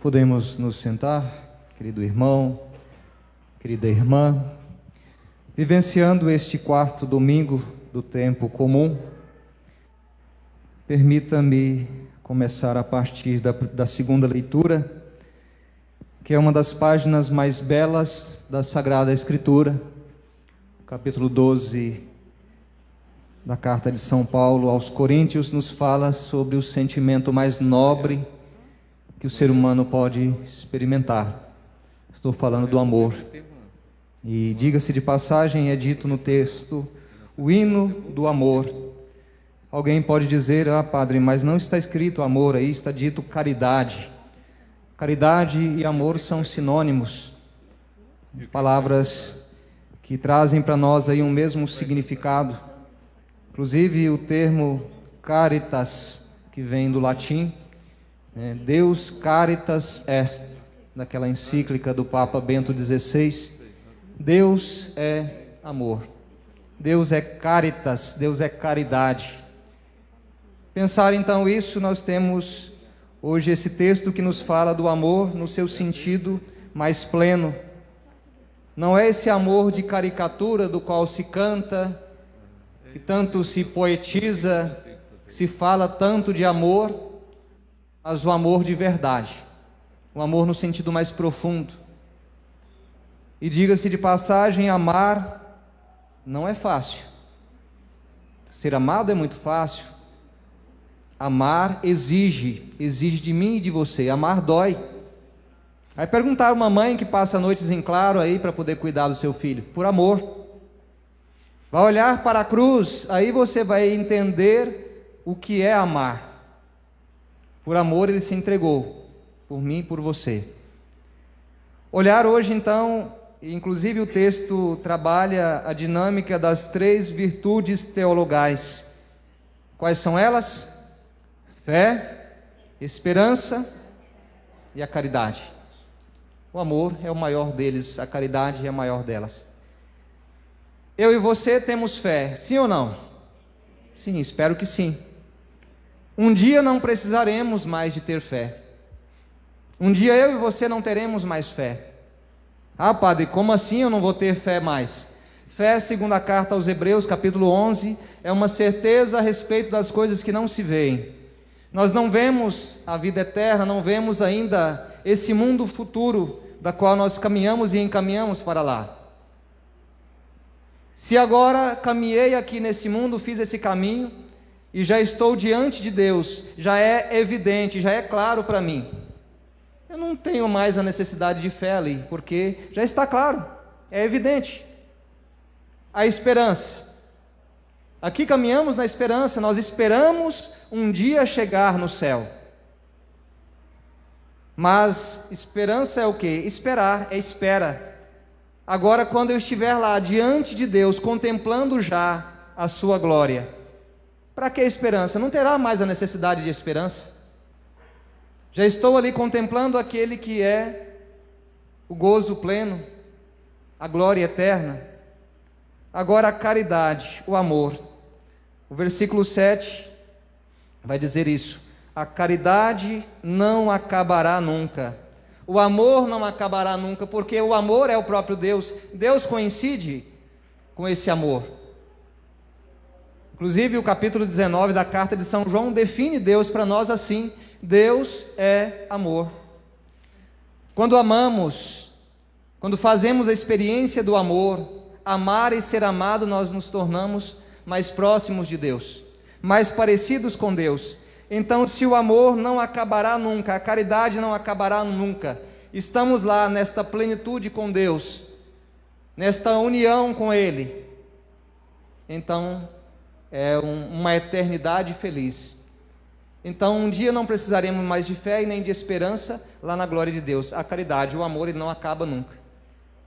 Podemos nos sentar, querido irmão, querida irmã, vivenciando este quarto domingo do tempo comum. Permita-me começar a partir da segunda leitura, que é uma das páginas mais belas da Sagrada Escritura, capítulo 12 da carta de São Paulo aos Coríntios, nos fala sobre o sentimento mais nobre que o ser humano pode experimentar. Estou falando do amor. E diga-se de passagem, é dito no texto, o hino do amor. Alguém pode dizer, padre, mas não está escrito amor aí, está dito caridade. Caridade e amor são sinônimos, palavras que trazem para nós aí um mesmo significado. Inclusive o termo caritas, que vem do latim, Deus caritas est, daquela encíclica do Papa Bento XVI, Deus é amor, Deus é caritas, Deus é caridade. Pensar então isso, nós temos hoje esse texto que nos fala do amor no seu sentido mais pleno. Não é esse amor de caricatura do qual se canta, que tanto se poetiza, se fala tanto de amor, mas o amor de verdade, o amor no sentido mais profundo. E diga-se de passagem, amar não é fácil. Ser amado é muito fácil. Amar exige de mim e de você. Amar dói. Aí perguntar uma mãe que passa noites em claro aí para poder cuidar do seu filho, por amor. Vai olhar para a cruz, aí você vai entender o que é amar. Por amor ele se entregou, por mim e por você. Olhar hoje então, inclusive o texto trabalha a dinâmica das 3 virtudes teologais. Quais são elas? Fé, esperança e a caridade. O amor é o maior deles, a caridade é a maior delas. Eu e você temos fé, sim ou não? Sim, espero que sim. Um dia não precisaremos mais de ter fé. Um dia eu e você não teremos mais fé. Padre, como assim eu não vou ter fé mais? Fé, segundo a carta aos Hebreus, capítulo 11, é uma certeza a respeito das coisas que não se veem. Nós não vemos a vida eterna, não vemos ainda esse mundo futuro, da qual nós caminhamos e encaminhamos para lá. Se agora caminhei aqui nesse mundo, fiz esse caminho, e já estou diante de Deus, já é evidente, já é claro para mim. Eu não tenho mais a necessidade de fé ali, porque já está claro, é evidente. A esperança. Aqui caminhamos na esperança, nós esperamos um dia chegar no céu. Mas esperança é o quê? Esperar, é espera. Agora, quando eu estiver lá diante de Deus, contemplando já a sua glória, para que esperança? Não terá mais a necessidade de esperança. Já estou ali contemplando aquele que é o gozo pleno, a glória eterna. Agora a caridade, o amor. O versículo 7 vai dizer isso: a caridade não acabará nunca. O amor não acabará nunca, porque o amor é o próprio Deus. Deus coincide com esse amor. Inclusive o capítulo 19 da carta de São João define Deus para nós assim: Deus é amor. Quando amamos, quando fazemos a experiência do amor, amar e ser amado, nós nos tornamos mais próximos de Deus, mais parecidos com Deus. Então, se o amor não acabará nunca, a caridade não acabará nunca, estamos lá nesta plenitude com Deus, nesta união com Ele, então é uma eternidade feliz. Então um dia não precisaremos mais de fé e nem de esperança lá na glória de Deus. A caridade, o amor, ele não acaba nunca.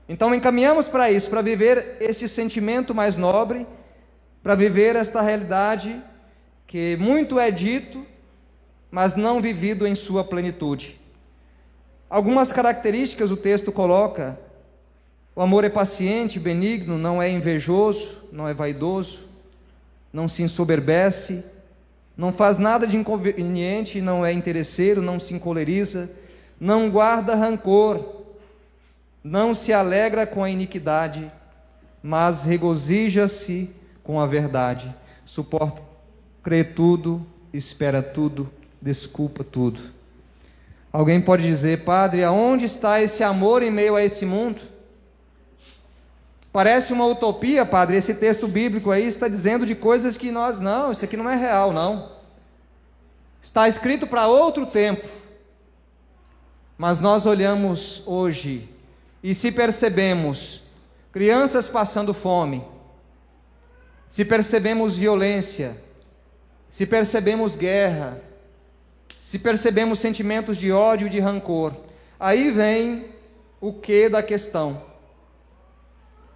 Então encaminhamos para isso, para viver este sentimento mais nobre, para viver esta realidade que muito é dito, mas não vivido em sua plenitude. Algumas características o texto coloca: o amor é paciente, benigno, não é invejoso, não é vaidoso, não se ensoberbece, não faz nada de inconveniente, não é interesseiro, não se encoleriza, não guarda rancor, não se alegra com a iniquidade, mas regozija-se com a verdade, suporta, crê tudo, espera tudo, desculpa tudo. Alguém pode dizer: Padre, aonde está esse amor em meio a esse mundo? Parece uma utopia, Padre, esse texto bíblico aí está dizendo de coisas que nós, não, isso aqui não é real, não. Está escrito para outro tempo. Mas nós olhamos hoje e se percebemos crianças passando fome, se percebemos violência, se percebemos guerra, se percebemos sentimentos de ódio e de rancor, aí vem o quê da questão.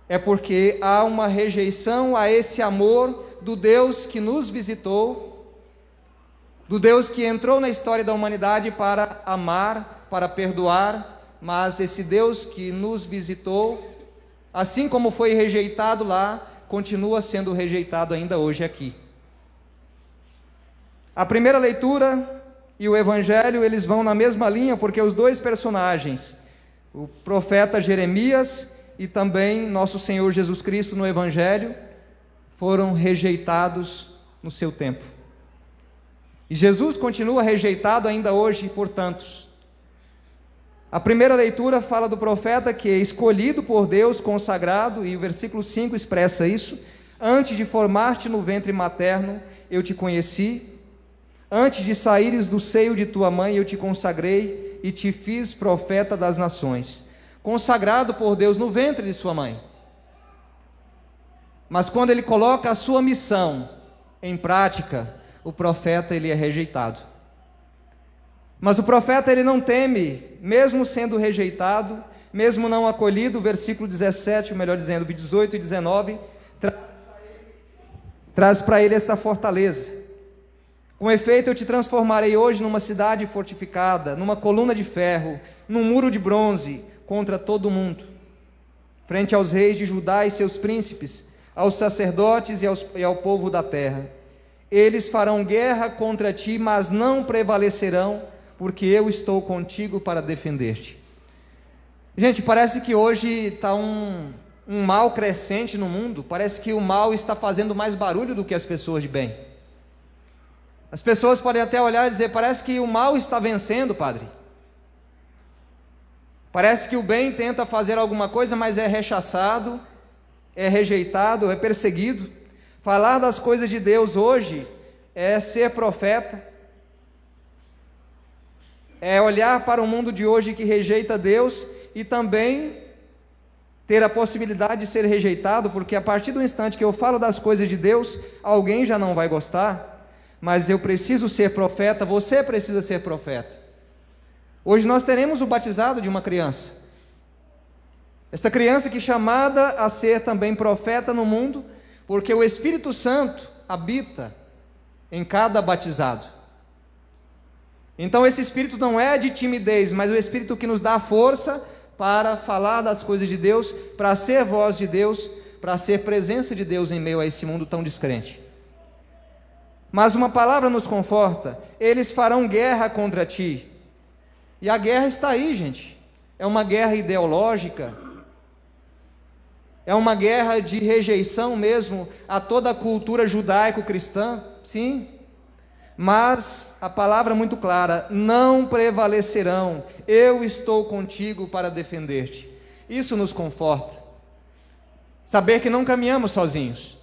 É porque há uma rejeição a esse amor do Deus que nos visitou, do Deus que entrou na história da humanidade para amar, para perdoar, mas esse Deus que nos visitou, assim como foi rejeitado lá, continua sendo rejeitado ainda hoje aqui. A primeira leitura e o Evangelho, eles vão na mesma linha, porque os dois personagens, o profeta Jeremias e também nosso Senhor Jesus Cristo no Evangelho, foram rejeitados no seu tempo. E Jesus continua rejeitado ainda hoje por tantos. A primeira leitura fala do profeta que é escolhido por Deus, consagrado, e o versículo 5 expressa isso: antes de formar-te no ventre materno, eu te conheci, antes de saíres do seio de tua mãe, eu te consagrei e te fiz profeta das nações. Consagrado por Deus no ventre de sua mãe. Mas quando ele coloca a sua missão em prática, o profeta ele é rejeitado. Mas o profeta ele não teme, mesmo sendo rejeitado, mesmo não acolhido. Versículo 17, ou melhor dizendo, 18 e 19, traz para ele esta fortaleza. Com efeito, eu te transformarei hoje numa cidade fortificada, numa coluna de ferro, num muro de bronze, contra todo o mundo, frente aos reis de Judá e seus príncipes, aos sacerdotes e ao povo da terra. Eles farão guerra contra ti, mas não prevalecerão, porque eu estou contigo para defender-te. Gente, parece que hoje está um mal crescente no mundo, parece que o mal está fazendo mais barulho do que as pessoas de bem. As pessoas podem até olhar e dizer: parece que o mal está vencendo, Padre. Parece que o bem tenta fazer alguma coisa, mas é rechaçado, é rejeitado, é perseguido. Falar das coisas de Deus hoje é ser profeta, é olhar para o mundo de hoje que rejeita Deus e também ter a possibilidade de ser rejeitado, porque a partir do instante que eu falo das coisas de Deus, alguém já não vai gostar, mas eu preciso ser profeta, você precisa ser profeta. Hoje nós teremos o batizado de uma criança. Esta criança que é chamada a ser também profeta no mundo, porque o Espírito Santo habita em cada batizado. Então esse Espírito não é de timidez, mas o Espírito que nos dá força para falar das coisas de Deus, para ser voz de Deus, para ser presença de Deus em meio a esse mundo tão descrente. Mas uma palavra nos conforta: eles farão guerra contra ti. E a guerra está aí, gente. É uma guerra ideológica, é uma guerra de rejeição mesmo a toda a cultura judaico-cristã, sim. Mas a palavra é muito clara: não prevalecerão, eu estou contigo para defender-te. Isso nos conforta. Saber que não caminhamos sozinhos.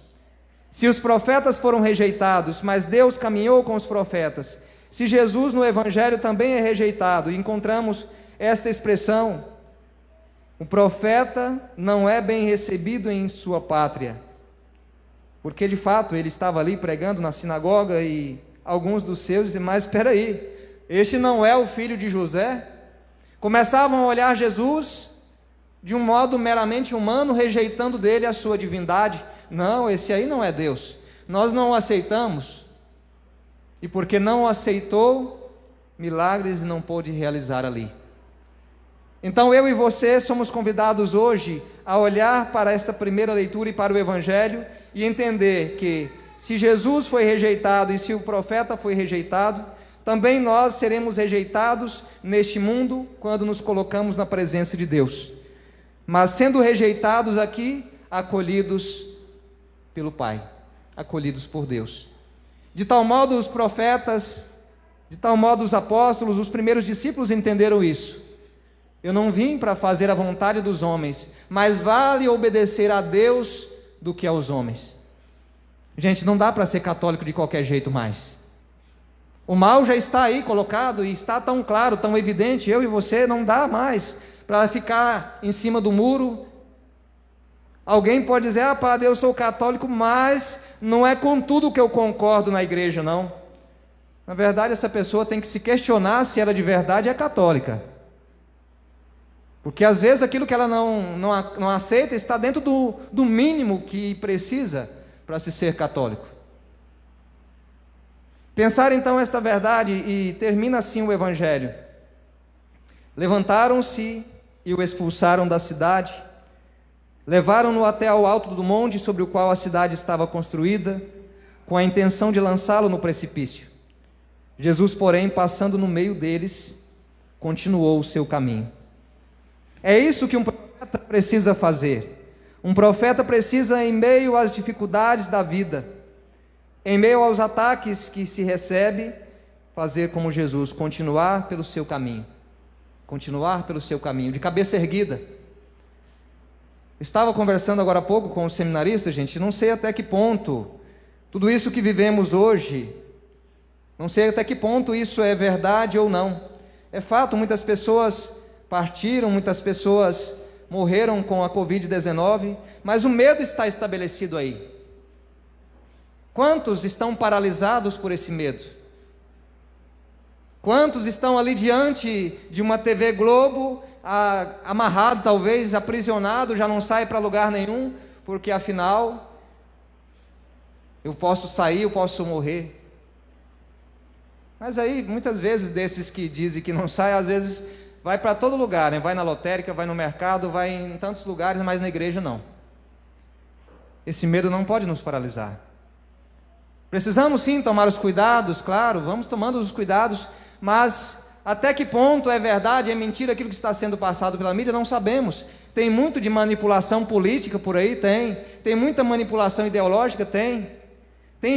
Se os profetas foram rejeitados, mas Deus caminhou com os profetas, se Jesus no Evangelho também é rejeitado, e encontramos esta expressão: o profeta não é bem recebido em sua pátria, porque de fato ele estava ali pregando na sinagoga e alguns dos seus diziam: mas espera aí, este não é o filho de José? Começavam a olhar Jesus de um modo meramente humano, rejeitando dele a sua divindade. Não, esse aí não é Deus, nós não o aceitamos. E porque não aceitou, milagres não pôde realizar ali. Então eu e você somos convidados hoje a olhar para esta primeira leitura e para o Evangelho e entender que se Jesus foi rejeitado e se o profeta foi rejeitado, também nós seremos rejeitados neste mundo quando nos colocamos na presença de Deus. Mas sendo rejeitados aqui, acolhidos pelo Pai, acolhidos por Deus. De tal modo os profetas, de tal modo os apóstolos, os primeiros discípulos entenderam isso. Eu não vim para fazer a vontade dos homens, mas vale obedecer a Deus do que aos homens. Gente, não dá para ser católico de qualquer jeito mais. O mal já está aí colocado e está tão claro, tão evidente. Eu e você não dá mais para ficar em cima do muro. Alguém pode dizer: ah, padre, eu sou católico, mas não é com tudo que eu concordo na igreja, não. Na verdade, essa pessoa tem que se questionar se ela de verdade é católica. Porque às vezes aquilo que ela não aceita está dentro do mínimo que precisa para se ser católico. Pensar então esta verdade, e termina assim o Evangelho. Levantaram-se e o expulsaram da cidade, levaram-no até ao alto do monte sobre o qual a cidade estava construída, com a intenção de lançá-lo no precipício. Jesus, porém, passando no meio deles, continuou o seu caminho. É isso que um profeta precisa fazer. Um profeta precisa, em meio às dificuldades da vida, em meio aos ataques que se recebe, fazer como Jesus, continuar pelo seu caminho. Continuar pelo seu caminho, de cabeça erguida. Estava conversando agora há pouco com os seminaristas, gente, não sei até que ponto tudo isso que vivemos hoje, não sei até que ponto isso é verdade ou não. É fato, muitas pessoas partiram, muitas pessoas morreram com a Covid-19, mas o medo está estabelecido aí. Quantos estão paralisados por esse medo? Quantos estão ali diante de uma TV Globo, amarrado talvez, aprisionado, já não sai para lugar nenhum, porque afinal, eu posso sair, eu posso morrer. Mas aí, muitas vezes, desses que dizem que não sai, às vezes vai para todo lugar, né? Vai na lotérica, vai no mercado, vai em tantos lugares, mas na igreja não. Esse medo não pode nos paralisar. Precisamos sim tomar os cuidados, claro, vamos tomando os cuidados, mas até que ponto é verdade, é mentira aquilo que está sendo passado pela mídia, não sabemos. Tem muito de manipulação política por aí, tem muita manipulação ideológica, tem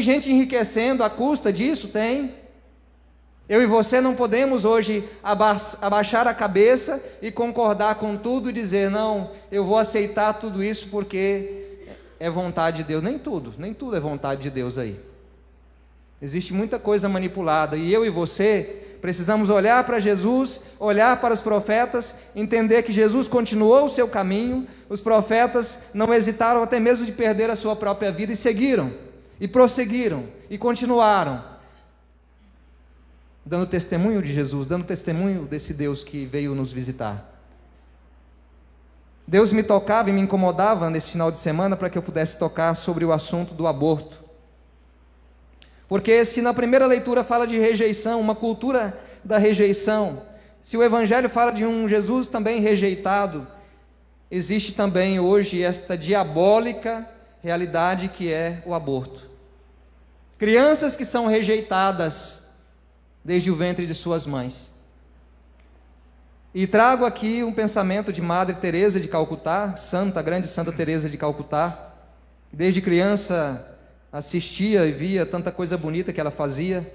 gente enriquecendo à custa disso, tem. Eu e você não podemos hoje abaixar a cabeça e concordar com tudo e dizer: não, eu vou aceitar tudo isso porque é vontade de Deus. Nem tudo é vontade de Deus aí. Existe muita coisa manipulada, e eu e você precisamos olhar para Jesus, olhar para os profetas, entender que Jesus continuou o seu caminho, os profetas não hesitaram até mesmo de perder a sua própria vida, e seguiram, e prosseguiram, e continuaram, dando testemunho de Jesus, dando testemunho desse Deus que veio nos visitar. Deus me tocava e me incomodava nesse final de semana para que eu pudesse tocar sobre o assunto do aborto. Porque se na primeira leitura fala de rejeição, uma cultura da rejeição, se o Evangelho fala de um Jesus também rejeitado, existe também hoje esta diabólica realidade que é o aborto. Crianças que são rejeitadas desde o ventre de suas mães. E trago aqui um pensamento de Madre Teresa de Calcutá, grande Santa Teresa de Calcutá, que desde criança assistia e via tanta coisa bonita que ela fazia.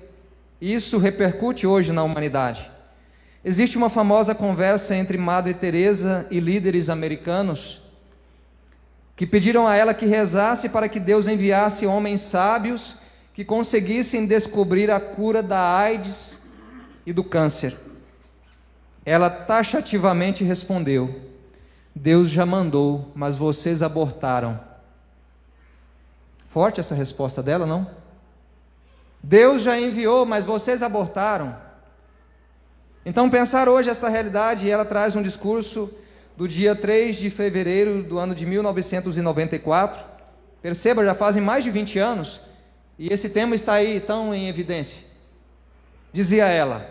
Isso repercute hoje na humanidade. Existe uma famosa conversa entre Madre Teresa e líderes americanos que pediram a ela que rezasse para que Deus enviasse homens sábios que conseguissem descobrir a cura da AIDS e do câncer. Ela taxativamente respondeu: Deus já mandou, mas vocês abortaram. Forte essa resposta dela, não? Deus já enviou, mas vocês abortaram. Então, pensar hoje essa realidade, ela traz um discurso do dia 3 de fevereiro do ano de 1994. Perceba, já fazem mais de 20 anos, e esse tema está aí tão em evidência. Dizia ela: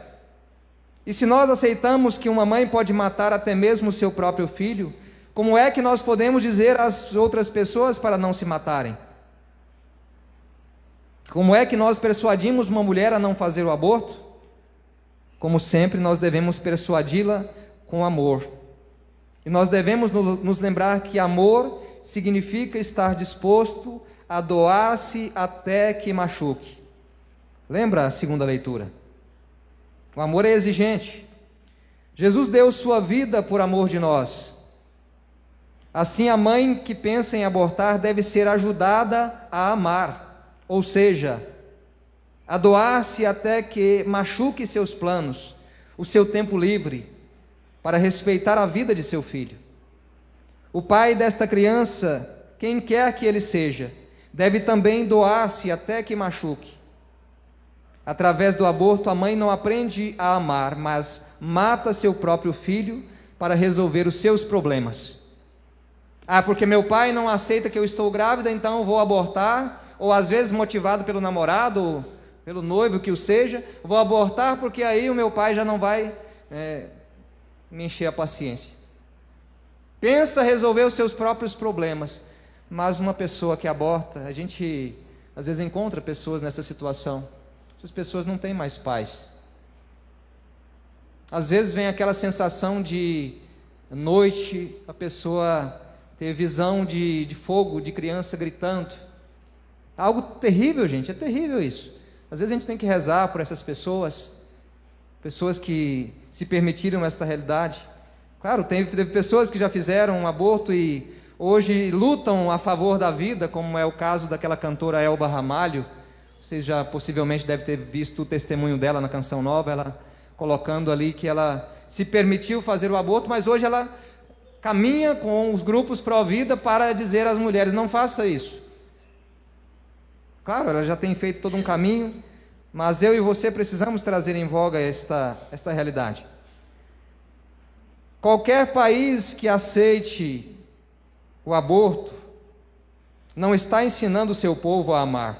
e se nós aceitamos que uma mãe pode matar até mesmo o seu próprio filho, como é que nós podemos dizer às outras pessoas para não se matarem? Como é que nós persuadimos uma mulher a não fazer o aborto? como sempre, nós devemos persuadi-la com amor. E nós devemos nos lembrar que amor significa estar disposto a doar-se até que machuque. Lembra a segunda leitura? O amor é exigente. Jesus deu sua vida por amor de nós. Assim, a mãe que pensa em abortar deve ser ajudada a amar, ou seja, a doar-se até que machuque seus planos, o seu tempo livre, para respeitar a vida de seu filho. O pai desta criança, quem quer que ele seja, deve também doar-se até que machuque. Através do aborto, a mãe não aprende a amar, mas mata seu próprio filho para resolver os seus problemas. Porque meu pai não aceita que eu estou grávida, então eu vou abortar, ou às vezes motivado pelo namorado, ou pelo noivo, que o seja, vou abortar porque aí o meu pai já não vai me encher a paciência. Pensa resolver os seus próprios problemas, mas uma pessoa que aborta, a gente às vezes encontra pessoas nessa situação. Essas pessoas não têm mais paz. Às vezes vem aquela sensação de noite, a pessoa ter visão de fogo, de criança gritando. Algo terrível, gente, é terrível isso. Às vezes a gente tem que rezar por essas pessoas que se permitiram essa realidade. Claro, teve pessoas que já fizeram um aborto e hoje lutam a favor da vida, como é o caso daquela cantora Elba Ramalho. Vocês já possivelmente devem ter visto o testemunho dela na Canção Nova, ela colocando ali que ela se permitiu fazer o aborto, mas hoje ela caminha com os grupos pró-vida para dizer às mulheres: não faça isso. Claro, ela já tem feito todo um caminho, mas eu e você precisamos trazer em voga esta realidade. Qualquer país que aceite o aborto não está ensinando o seu povo a amar,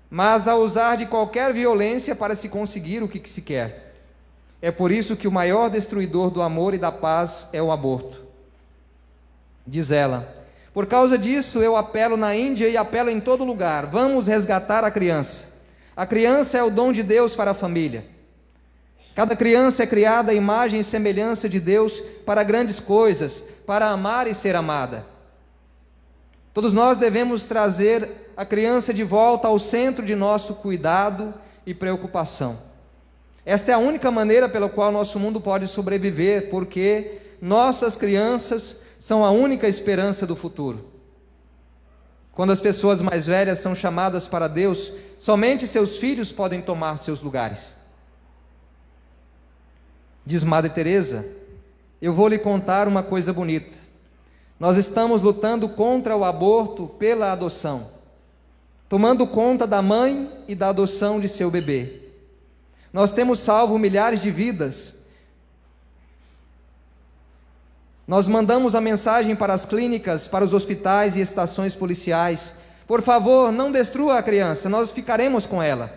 mas a usar de qualquer violência para se conseguir o que se quer. É por isso que o maior destruidor do amor e da paz é o aborto. Diz ela: por causa disso eu apelo na Índia e apelo em todo lugar: vamos resgatar a criança. A criança é o dom de Deus para a família. Cada criança é criada à imagem e semelhança de Deus para grandes coisas, para amar e ser amada. Todos nós devemos trazer a criança de volta ao centro de nosso cuidado e preocupação. Esta é a única maneira pela qual nosso mundo pode sobreviver, porque nossas crianças são a única esperança do futuro. Quando as pessoas mais velhas são chamadas para Deus, somente seus filhos podem tomar seus lugares. Diz Madre Teresa: eu vou lhe contar uma coisa bonita. Nós estamos lutando contra o aborto pela adoção, tomando conta da mãe e da adoção de seu bebê. Nós temos salvo milhares de vidas. Nós mandamos a mensagem para as clínicas, para os hospitais e estações policiais: por favor, não destrua a criança, nós ficaremos com ela.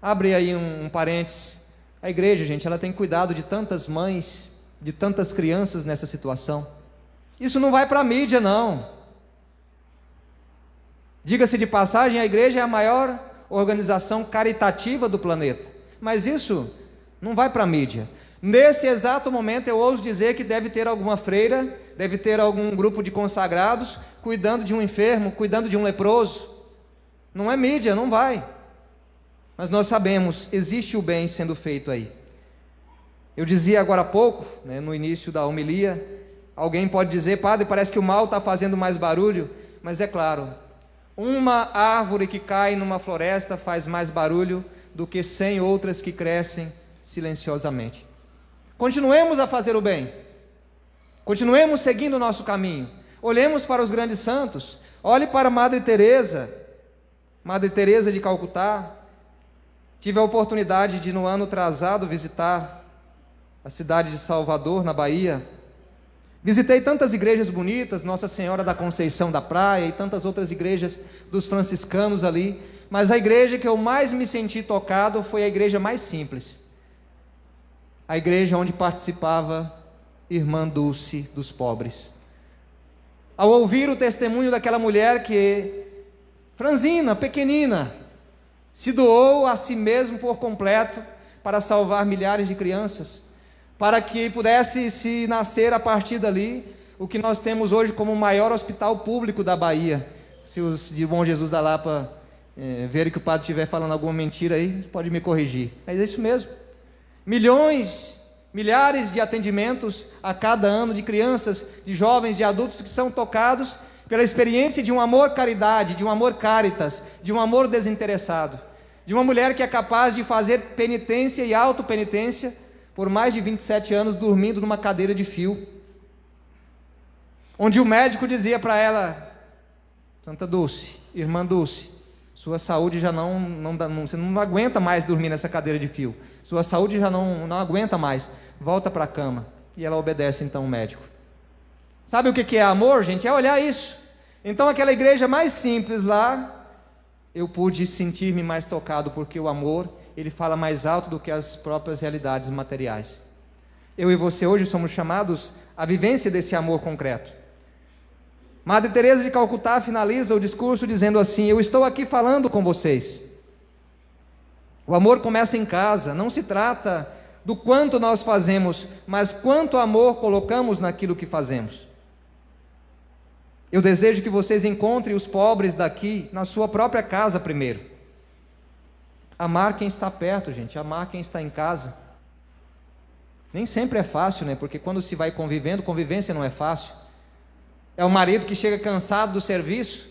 Abre aí um parênteses. A igreja, gente, ela tem cuidado de tantas mães, de tantas crianças nessa situação. Isso não vai para a mídia, não. Diga-se de passagem, a igreja é a maior organização caritativa do planeta, mas isso não vai para a mídia. Nesse exato momento eu ouso dizer que deve ter alguma freira, deve ter algum grupo de consagrados cuidando de um enfermo, cuidando de um leproso. Não é mídia, não vai. Mas nós sabemos, existe o bem sendo feito aí. Eu dizia agora há pouco, no início da homilia, alguém pode dizer: padre, parece que o mal está fazendo mais barulho. Mas é claro, uma árvore que cai numa floresta faz mais barulho do que 100 outras que crescem silenciosamente. Continuemos a fazer o bem, continuemos seguindo o nosso caminho. Olhemos para os grandes santos. Olhe para Madre Teresa de Calcutá. Tive a oportunidade de, no ano atrasado, visitar a cidade de Salvador, na Bahia. Visitei tantas igrejas bonitas, Nossa Senhora da Conceição da Praia e tantas outras igrejas dos franciscanos ali, mas a igreja que eu mais me senti tocado foi a igreja mais simples, a igreja onde participava Irmã Dulce dos pobres. Ao ouvir o testemunho daquela mulher que, franzina, pequenina, se doou a si mesmo por completo para salvar milhares de crianças, para que pudesse se nascer a partir dali o que nós temos hoje como o maior hospital público da Bahia. Se os de Bom Jesus da Lapa verem que o padre estiver falando alguma mentira aí, pode me corrigir. Mas é isso mesmo. Milhões, milhares de atendimentos a cada ano de crianças, de jovens, de adultos que são tocados pela experiência de um amor caridade, de um amor caritas, de um amor desinteressado, de uma mulher que é capaz de fazer penitência e autopenitência por mais de 27 anos dormindo numa cadeira de fio, onde o médico dizia para ela: Santa Dulce, irmã Dulce, sua saúde já você não aguenta mais dormir nessa cadeira de fio, sua saúde já não aguenta mais, volta para a cama. E ela obedece então o médico. Sabe o que é amor, gente? É olhar isso. Então aquela igreja mais simples lá, eu pude sentir-me mais tocado, porque o amor, ele fala mais alto do que as próprias realidades materiais. Eu e você hoje somos chamados à vivência desse amor concreto. Madre Teresa de Calcutá finaliza o discurso dizendo assim: eu estou aqui falando com vocês. O amor começa em casa, não se trata do quanto nós fazemos, mas quanto amor colocamos naquilo que fazemos. Eu desejo que vocês encontrem os pobres daqui na sua própria casa primeiro. Amar quem está perto, gente, amar quem está em casa. Nem sempre é fácil, né? Porque quando se vai convivendo, convivência não é fácil. É o marido que chega cansado do serviço,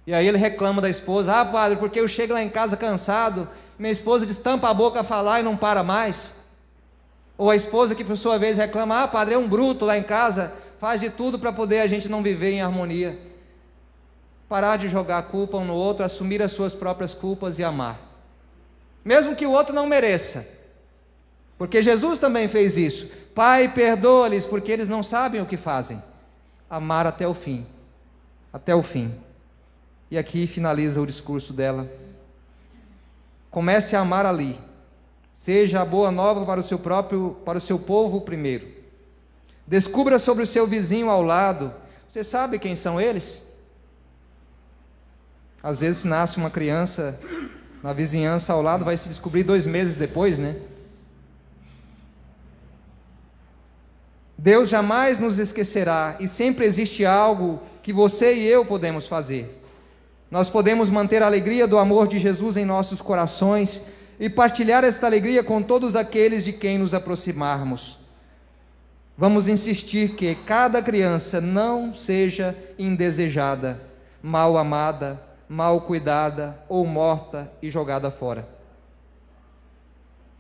e aí ele reclama da esposa: ah, padre, porque eu chego lá em casa cansado, minha esposa destampa a boca a falar e não para mais. Ou a esposa que por sua vez reclama: ah, padre, é um bruto lá em casa, faz de tudo para poder a gente não viver em harmonia. Parar de jogar a culpa um no outro, assumir as suas próprias culpas e amar, mesmo que o outro não mereça, porque Jesus também fez isso. Pai, perdoa-lhes, porque eles não sabem o que fazem. Amar até o fim, até o fim. E aqui finaliza o discurso dela: comece a amar ali, seja a boa nova para o seu povo primeiro, descubra sobre o seu vizinho ao lado. Você sabe quem são eles? Às vezes nasce uma criança na vizinhança ao lado, vai se descobrir 2 meses depois, né? Deus jamais nos esquecerá, e sempre existe algo que você e eu podemos fazer. Nós podemos manter a alegria do amor de Jesus em nossos corações e partilhar esta alegria com todos aqueles de quem nos aproximarmos. Vamos insistir que cada criança não seja indesejada, mal amada, mal cuidada ou morta e jogada fora.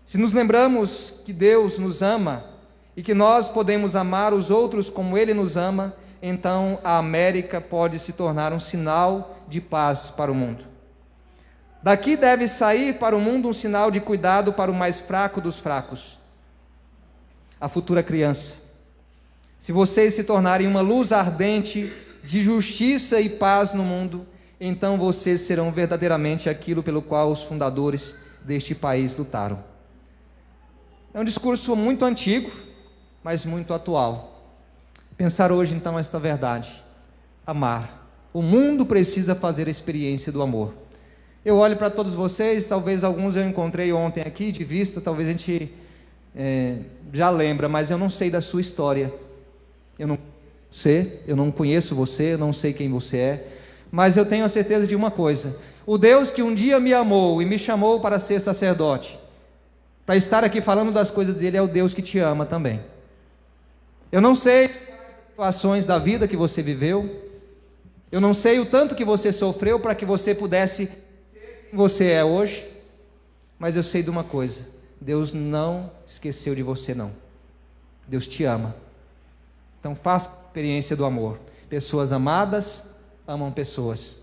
Se nos lembramos que Deus nos ama e que nós podemos amar os outros como Ele nos ama, então a América pode se tornar um sinal de paz para o mundo. Daqui deve sair para o mundo um sinal de cuidado para o mais fraco dos fracos, a futura criança. Se vocês se tornarem uma luz ardente de justiça e paz no mundo, então vocês serão verdadeiramente aquilo pelo qual os fundadores deste país lutaram. É um discurso muito antigo, mas muito atual. Pensar hoje então esta verdade: amar. O mundo precisa fazer a experiência do amor. Eu olho para todos vocês, talvez alguns eu encontrei ontem aqui de vista, talvez a gente já lembra, mas eu não sei da sua história. Eu não conheço você, eu não sei quem você é, mas eu tenho a certeza de uma coisa: o Deus que um dia me amou e me chamou para ser sacerdote, para estar aqui falando das coisas dele, é o Deus que te ama também. Eu não sei as situações da vida que você viveu, eu não sei o tanto que você sofreu para que você pudesse ser quem você é hoje, mas eu sei de uma coisa: Deus não esqueceu de você não. Deus te ama. Então faça a experiência do amor. Pessoas amadas amam pessoas.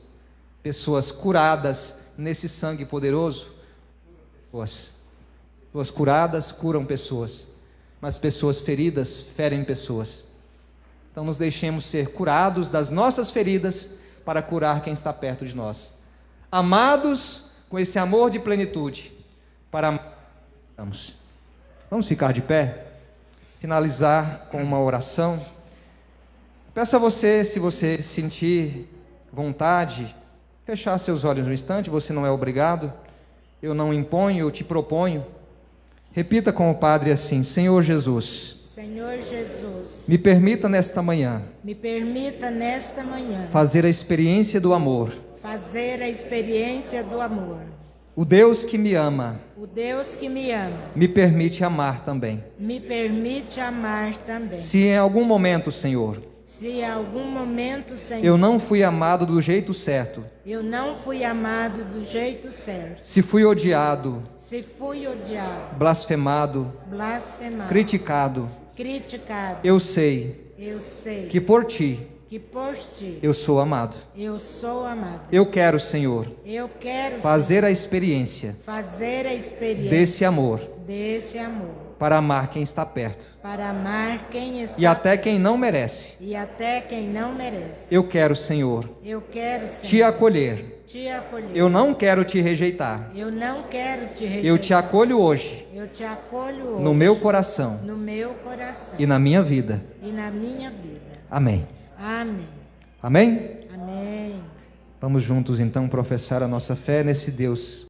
Pessoas curadas nesse sangue poderoso, pessoas curadas curam pessoas, mas pessoas feridas ferem pessoas. Então nos deixemos ser curados das nossas feridas para curar quem está perto de nós. Amados com esse amor de plenitude para amar. Vamos ficar de pé? Finalizar com uma oração. Peço a você, se você sentir vontade, fechar seus olhos um instante. Você não é obrigado, eu não imponho, eu te proponho. Repita com o Padre assim: Senhor Jesus, Senhor Jesus, me permita nesta manhã me permita nesta manhã fazer a experiência do amor. fazer a experiência do amor. O Deus que me ama O Deus que me ama me permite amar também. me permite amar também. Se em algum momento, Senhor, Se em algum momento, Senhor, eu não fui amado do jeito certo, eu não fui amado do jeito certo, se fui odiado, se fui odiado, blasfemado, blasfemado, criticado, criticado, eu sei eu sei que por Ti que por Ti eu sou amado. eu sou amado. Eu quero, Senhor, Eu quero, fazer a experiência Senhor, fazer a experiência desse amor desse amor, para amar quem está perto para amar quem está e até quem não merece. e até quem não merece. Eu quero, Senhor, Eu quero, Senhor, te acolher. te acolher. Eu não quero te rejeitar. Eu não quero te rejeitar. Eu te acolho hoje Eu te acolho hoje no meu coração no meu coração e na minha vida. e na minha vida. Amém. Amém. Amém? Amém. Vamos juntos então professar a nossa fé nesse Deus